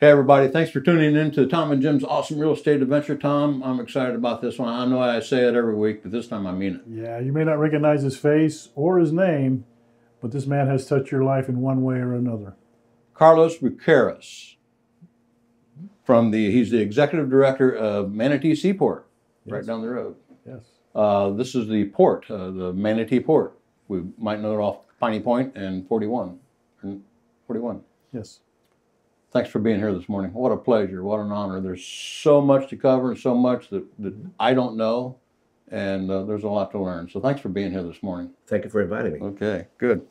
Hey everybody, thanks for tuning in to Tom and Jim's Awesome Real Estate Adventure. Tom, I'm excited about this one. I know I say it every week, but this time I mean it. Yeah, you may not recognize his face or his name, but this man has touched your life in one way or another. Carlos Bucarez, he's the executive director of Manatee Seaport, right down the road. Yes. This is the port, the Manatee Port. We might know it off Piney Point and 41. Yes. Thanks for being here this morning. What a pleasure. What an honor. There's so much to cover and so much that I don't know, and there's a lot to learn. So thanks for being here this morning. Thank you for inviting me. Okay, good.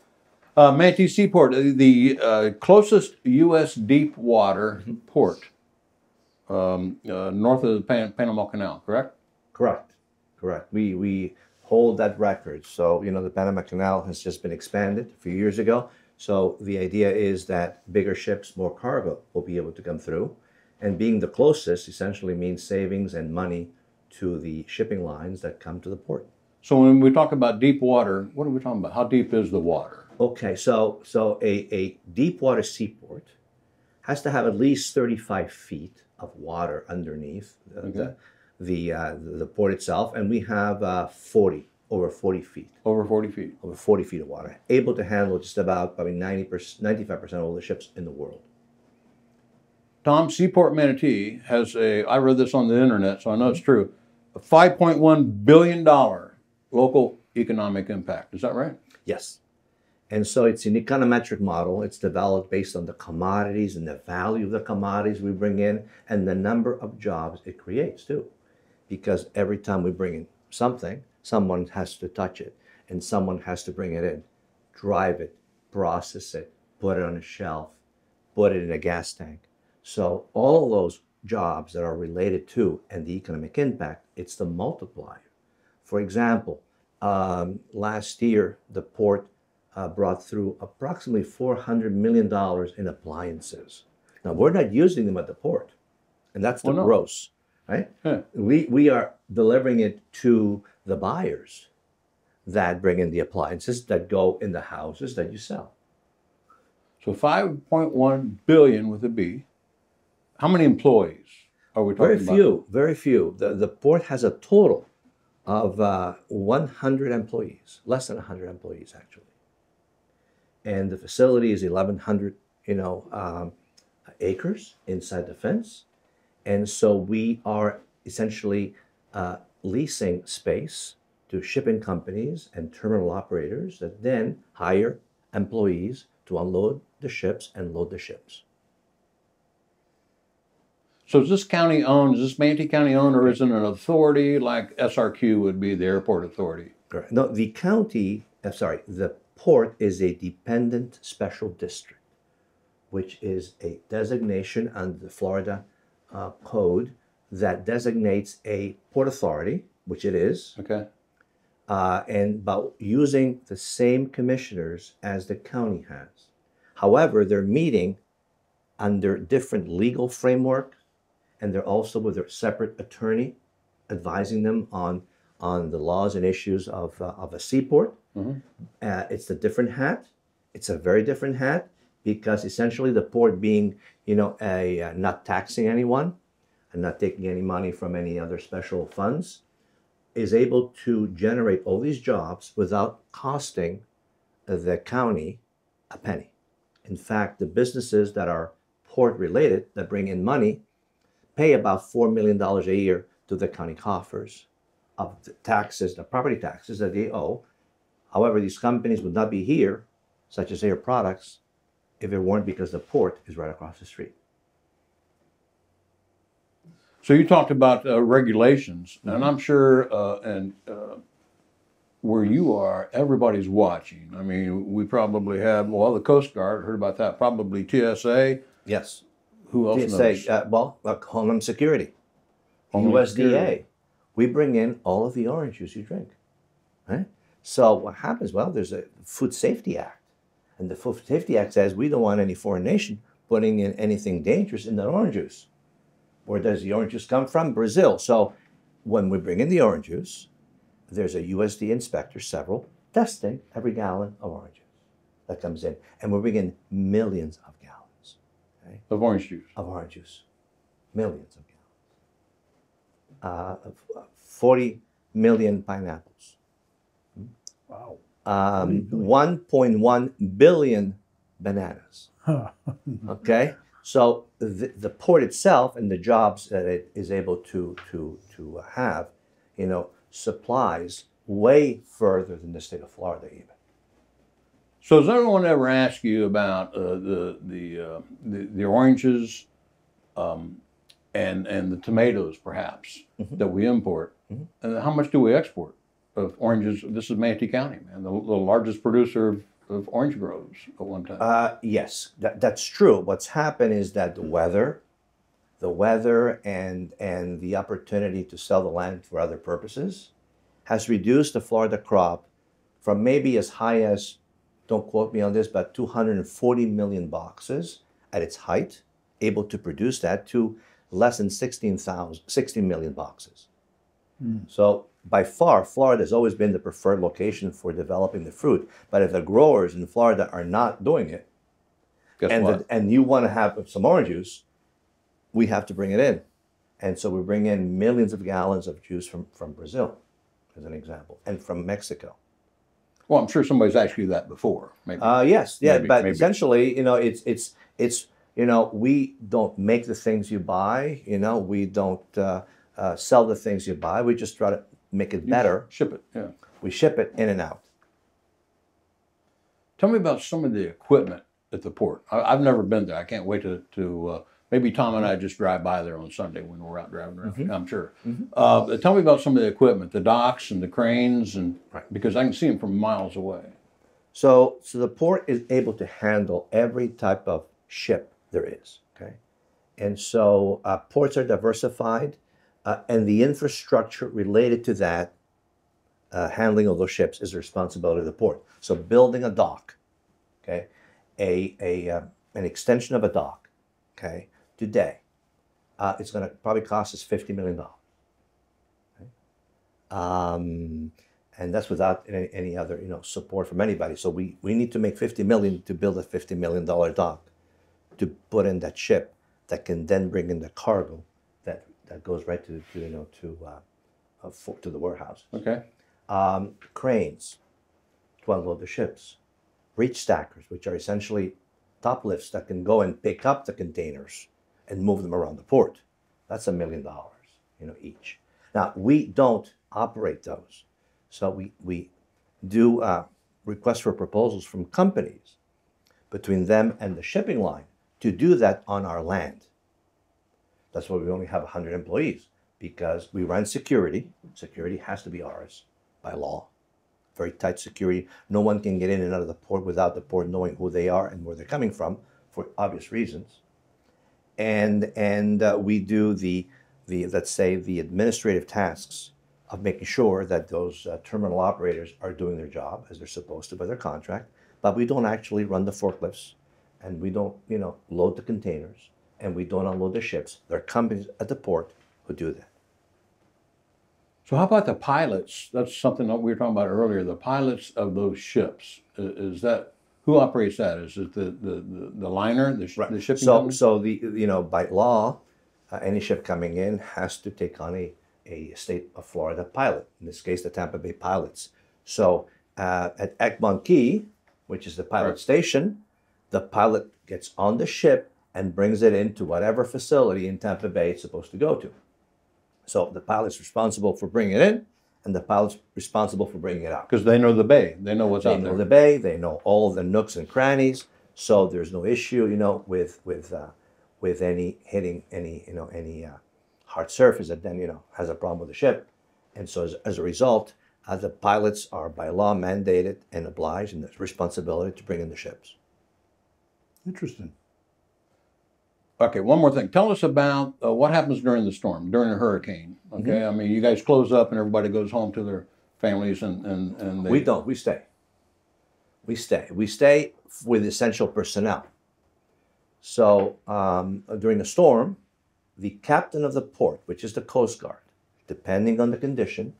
Manatee Seaport, the closest U.S. deep water port north of the Panama Canal, correct? Correct. We hold that record. So, the Panama Canal has just been expanded a few years ago. So the idea is that bigger ships, more cargo will be able to come through. And being the closest essentially means savings and money to the shipping lines that come to the port. So when we talk about deep water, what are we talking about? How deep is the water? Okay, so a deep water seaport has to have at least 35 feet of water underneath the port itself, and we have over 40 feet. Over 40 feet. Over 40 feet of water, able to handle just about probably 95% of all the ships in the world. Tom, Seaport Manatee has I read this on the internet, so I know it's true, a $5.1 billion local economic impact. Is that right? Yes. And so it's an econometric model. It's developed based on the commodities and the value of the commodities we bring in and the number of jobs it creates too. Because every time we bring in something, someone has to touch it and someone has to bring it in, drive it, process it, put it on a shelf, put it in a gas tank. So all those jobs that are related to and the economic impact, it's the multiplier. For example, last year, the port brought through approximately $400 million in appliances. Now, we're not using them at the port, and that's the gross, right? Yeah. We are delivering it to the buyers that bring in the appliances that go in the houses that you sell. So 5.1 billion with a B. How many employees are we talking about? Very few. The port has a total of 100 employees, less than 100 employees actually. And the facility is 1,100, acres inside the fence. And so we are essentially leasing space to shipping companies and terminal operators that then hire employees to unload the ships and load the ships. So is this county owned, is this Manatee County owned, or is it an authority like SRQ would be the airport authority? Correct. No, the port is a dependent special district, which is a designation under the Florida code that designates a port authority, which it is. Okay. And about using the same commissioners as the county has. However, they're meeting under different legal framework, and they're also with their separate attorney advising them on the laws and issues of a seaport. Mm-hmm. It's a different hat. It's a very different hat because essentially the port being, not taxing anyone and not taking any money from any other special funds, is able to generate all these jobs without costing the county a penny. In fact, the businesses that are port related that bring in money pay about $4 million a year to the county coffers of the taxes, the property taxes that they owe. However, these companies would not be here, such as Air Products, if it weren't because the port is right across the street. So you talked about regulations, and I'm sure, where you are, everybody's watching. I mean, we probably have, the Coast Guard, heard about that, probably TSA. Yes. Who else knows? Homeland Security, Homeland USDA. Security. We bring in all of the orange juice you drink, right? So what happens? Well, there's a Food Safety Act, and the Food Safety Act says we don't want any foreign nation putting in anything dangerous in that orange juice. Where does the orange juice come from? Brazil. So when we bring in the orange juice, there's a USDA inspector, several, testing every gallon of orange juice that comes in. And we bring in millions of gallons. Of orange juice. of orange juice. Millions of gallons. 40 million pineapples. Wow. 1.1 billion bananas. Okay? So the port itself and the jobs that it is able to have, supplies way further than the state of Florida even. So has anyone ever asked you about the oranges and the tomatoes, perhaps, that we import? And how much do we export of oranges? This is Manatee County, man, the largest producer of orange groves at one time. Yes, that's true. What's happened is that the weather and the opportunity to sell the land for other purposes has reduced the Florida crop from maybe as high as, don't quote me on this, but 240 million boxes at its height, able to produce that, to less than 16 million boxes. So by far, Florida has always been the preferred location for developing the fruit. But if the growers in Florida are not doing it, Guess what? and you want to have some orange juice, we have to bring it in. And so we bring in millions of gallons of juice from Brazil, as an example, and from Mexico. Well, I'm sure somebody's asked you that before. Maybe. Yes, yeah, Maybe, but maybe. essentially, it's we don't make the things you buy. We don't sell the things you buy. We just try to make it better. Ship it, yeah. We ship it in and out. Tell me about some of the equipment at the port. I've never been there. I can't wait to maybe Tom and I just drive by there on Sunday when we're out driving around. I'm sure. Tell me about some of the equipment, the docks and the cranes, and because I can see them from miles away. So the port is able to handle every type of ship there is. Okay, and so ports are diversified, and the infrastructure related to that handling of those ships is the responsibility of the port. So building a dock, okay, an extension of a dock, okay, today, it's going to probably cost us $50 million. Okay? And that's without any other support from anybody. So we need to make $50 million to build a $50 million dock to put in that ship that can then bring in the cargo that goes right to the warehouse. Okay. Cranes to unload the ships, reach stackers, which are essentially top lifts that can go and pick up the containers and move them around the port. That's $1 million, each. Now we don't operate those, so we do requests for proposals from companies between them and the shipping line to do that on our land. That's why we only have 100 employees, because we run security. Security has to be ours by law. Very tight security. No one can get in and out of the port without the port knowing who they are and where they're coming from, for obvious reasons. And we do the let's say the administrative tasks of making sure that those terminal operators are doing their job as they're supposed to by their contract. But we don't actually run the forklifts, and we don't load the containers, and we don't unload the ships. There are companies at the port who do that. So how about the pilots? That's something that we were talking about earlier. The pilots of those ships, is that, who operates that? Is it the liner, the shipping company? So by law, any ship coming in has to take on a state of Florida pilot. In this case, the Tampa Bay pilots. So at Egmont Key, which is the pilot station, the pilot gets on the ship and brings it into whatever facility in Tampa Bay it's supposed to go to. So the pilot's responsible for bringing it in, and the pilot's responsible for bringing it out. Because they know the bay. They know what's out there. They know the bay. They know all the nooks and crannies. So there's no issue, with any hitting any hard surface that then has a problem with the ship. And so as a result, the pilots are by law mandated and obliged, and there's responsibility to bring in the ships. Interesting. Okay, one more thing. Tell us about what happens during the storm, during a hurricane. Okay, I mean, you guys close up and everybody goes home to their families, and they... We don't. We stay. We stay. We stay with essential personnel. So during the storm, the captain of the port, which is the Coast Guard, depending on the condition,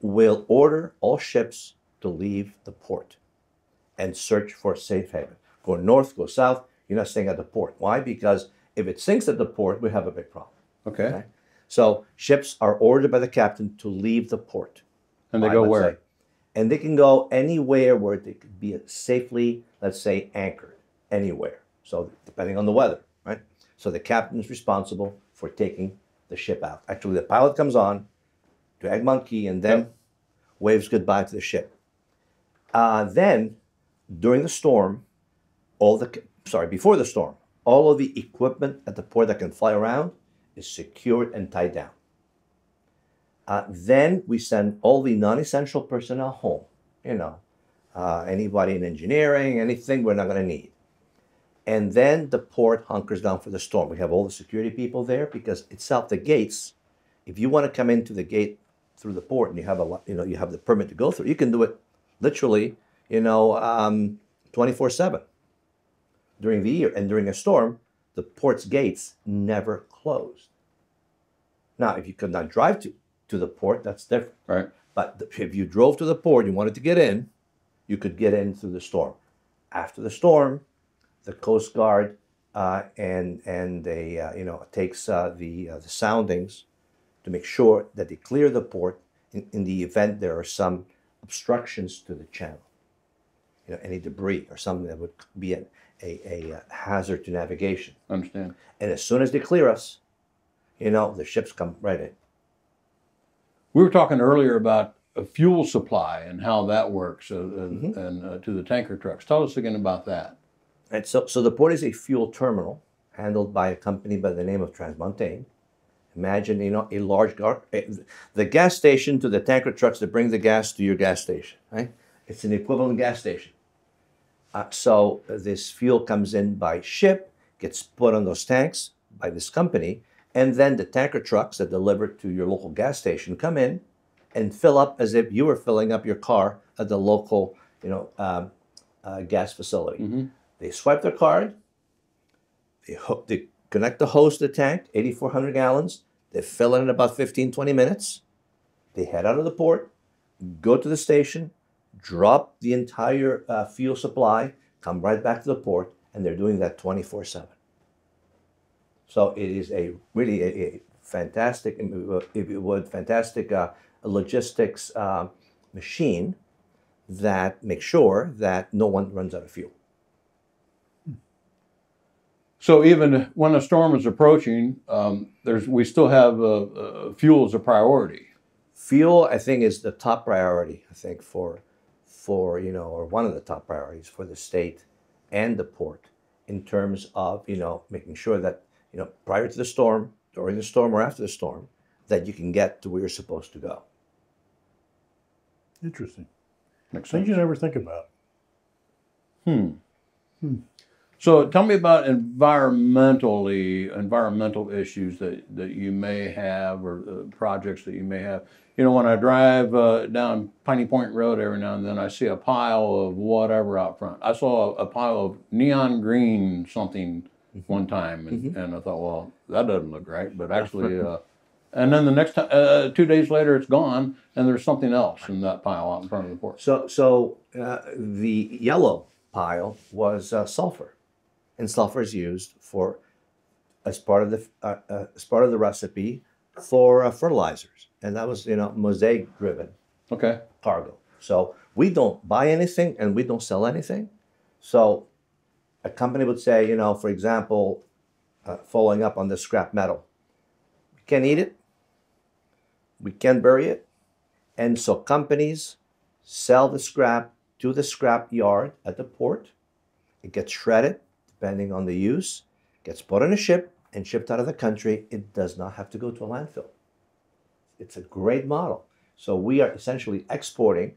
will order all ships to leave the port and search for a safe haven. Go north, go south. You're not staying at the port. Why? Because if it sinks at the port, we have a big problem. Okay. Okay. So ships are ordered by the captain to leave the port. And they Right, go let's where? say. And they can go anywhere where they could be safely, let's say, anchored. Anywhere. So depending on the weather, right? So the captain is responsible for taking the ship out. Actually, the pilot comes on to Egmont Key and then waves goodbye to the ship. Then, during the storm, before the storm, all of the equipment at the port that can fly around is secured and tied down. Then we send all the non-essential personnel home. Anybody in engineering, anything we're not going to need. And then the port hunkers down for the storm. We have all the security people there because itself, the gates, if you want to come into the gate through the port and you have you have the permit to go through, you can do it literally, 24/7 during the year. And during a storm, the port's gates never closed. Now, if you could not drive to the port, that's different. Right. But if you drove to the port, you wanted to get in, you could get in through the storm. After the storm, the Coast Guard takes the soundings to make sure that they clear the port in the event there are some obstructions to the channel. Any debris or something that would be a hazard to navigation. Understand. And as soon as they clear us, the ships come right in. We were talking earlier about a fuel supply and how that works and to the tanker trucks. Tell us again about that. And so the port is a fuel terminal handled by a company by the name of Transmontane. Imagine, a large the gas station to the tanker trucks that bring the gas to your gas station, right? It's an equivalent gas station. So this fuel comes in by ship, gets put on those tanks by this company, and then the tanker trucks that deliver to your local gas station come in and fill up as if you were filling up your car at the local, gas facility. Mm-hmm. They swipe their card, they connect the hose to the tank, 8,400 gallons. They fill it in about 15, 20 minutes. They head out of the port, go to the station, drop the entire fuel supply, come right back to the port, and they're doing that 24/7. So it is really a fantastic, if you would, fantastic logistics machine that makes sure that no one runs out of fuel. So even when a storm is approaching, we still have fuel as a priority. Fuel, I think, is the top priority. I think for or one of the top priorities for the state and the port in terms of making sure that prior to the storm, during the storm, or after the storm, that you can get to where you're supposed to go. Interesting. Makes Things sense. you never think about. So tell me about environmental issues that you may have, or projects that you may have. When I drive down Piney Point Road every now and then, I see a pile of whatever out front. I saw a pile of neon green something one time, and I thought, well, that doesn't look right. But actually, and then the next time, 2 days later, it's gone, and there's something else in that pile out in front of the port. So the yellow pile was sulfur. And sulfur is used as part of the recipe for fertilizers, and that was Mosaic driven Okay. cargo. So we don't buy anything and we don't sell anything. So a company would say, for example, following up on the scrap metal, we can't eat it, we can't bury it, and so companies sell the scrap to the scrap yard at the port. It gets shredded. Depending on the use, gets put on a ship and shipped out of the country. It does not have to go to a landfill. It's a great model. So we are essentially exporting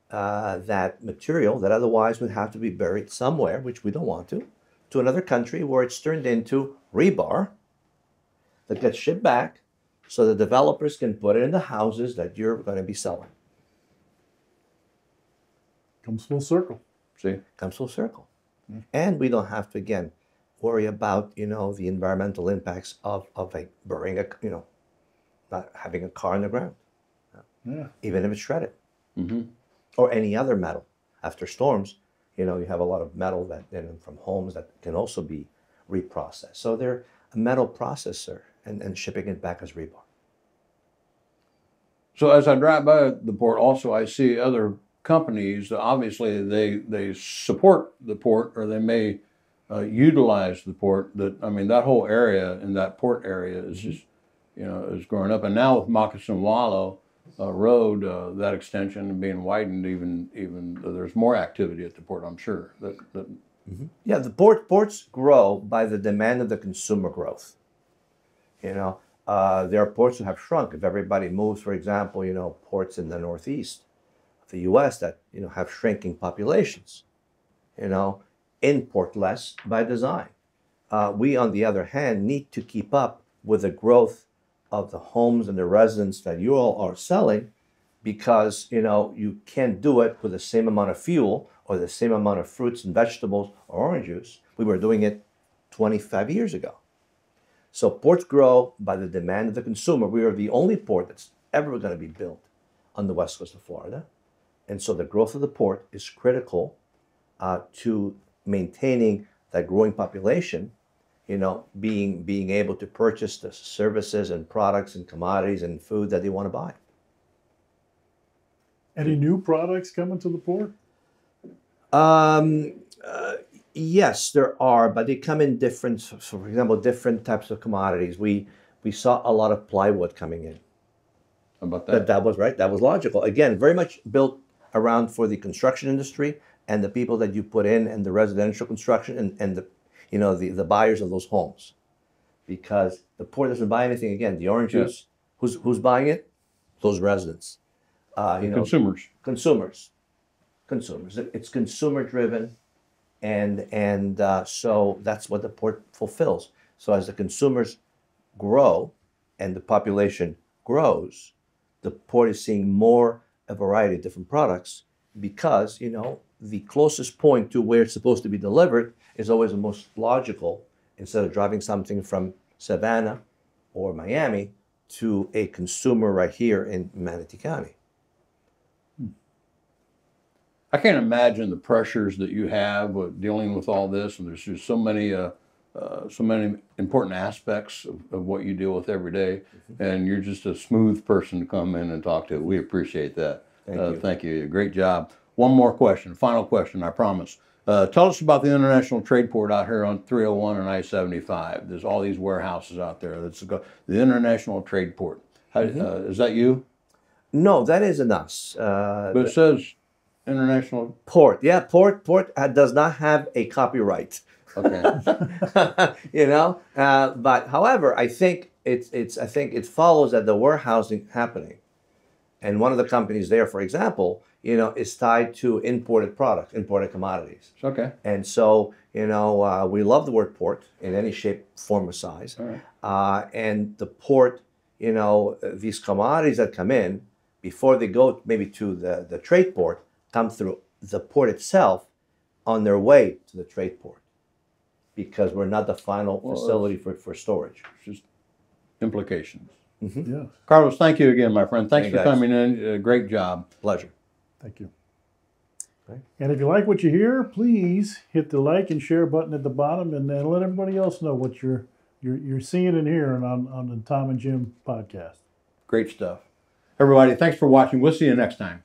that material that otherwise would have to be buried somewhere, which we don't want to another country where it's turned into rebar that gets shipped back so the developers can put it in the houses that you're going to be selling. Comes full circle. See? Comes full circle. And we don't have to, again, worry about, the environmental impacts of burying not having a car in the ground, Yeah. even if it's shredded. Mm-hmm. Or any other metal. After storms, You know, you have a lot of metal that and from homes that can also be reprocessed. So they're a metal processor and shipping it back as rebar. So as I drive by the port, also I see other companies. Obviously, they support the port, or they may utilize the port. That I mean, that whole area in that port area is just, you know, is growing up. And now with Moccasin Wallow Road, that extension being widened, even there's more activity at the port. I'm sure that Yeah, the ports grow by the demand of the consumer growth. You know, there are ports that have shrunk. If everybody moves, for example, you know, ports in the Northeast of the U.S. that, you know, have shrinking populations, you know, import less by design. We, on the other hand, need to keep up with the growth of the homes and the residents that you all are selling, because, you know, you can't do it with the same amount of fuel or the same amount of fruits and vegetables or orange juice. We were doing it 25 years ago. So ports grow by the demand of the consumer. We are the only port that's ever going to be built on the west coast of Florida. And so the growth of the port is critical to maintaining that growing population, you know, being able to purchase the services and products and commodities and food that they want to buy. Any new products coming to the port? Yes, there are, but they come in different, so for example, different types of commodities. We saw a lot of plywood coming in. How about that? That was right. That was logical. Again, very much built around for the construction industry and the people that you put in, and the residential construction and the, you know, the buyers of those homes, because the port doesn't buy anything. Again, the orange juice, who's buying it? Those residents. You know, consumers. It's consumer driven, and so that's what the port fulfills. So as the consumers grow and the population grows, the port is seeing more a variety of different products, because, you know, the closest point to where it's supposed to be delivered is always the most logical, instead of driving something from Savannah or Miami to a consumer right here in Manatee County. I can't imagine the pressures that you have with dealing with all this, and there's just so many important aspects of what you deal with every day, and you're just a smooth person to come in and talk to. We appreciate that. Thank you. Great job. One more question, final question, I promise. Tell us about the International Trade Port out here on 301 and I-75. There's all these warehouses out there. The International Trade Port. Is that you? No, that isn't us. But it says International Port. Yeah, port does not have a copyright. Okay. You know, but however, I think it follows that the warehousing happening, and one of the companies there, for example, you know, is tied to imported products, imported commodities. Okay. And so, you know, we love the word port in any shape, form, or size. All right. And the port, you know, these commodities that come in before they go maybe to the trade port, come through the port itself on their way to the trade port, because we're not the final facility for storage. Just implications. Yeah. Carlos, thank you again, my friend. Thanks Hey, for guys. coming in. Great job. Pleasure. Thank you. Okay. And if you like what you hear, please hit the like and share button at the bottom, and then let everybody else know what you're seeing and hearing on the Tom and Jim podcast. Great stuff. Everybody, thanks for watching. We'll see you next time.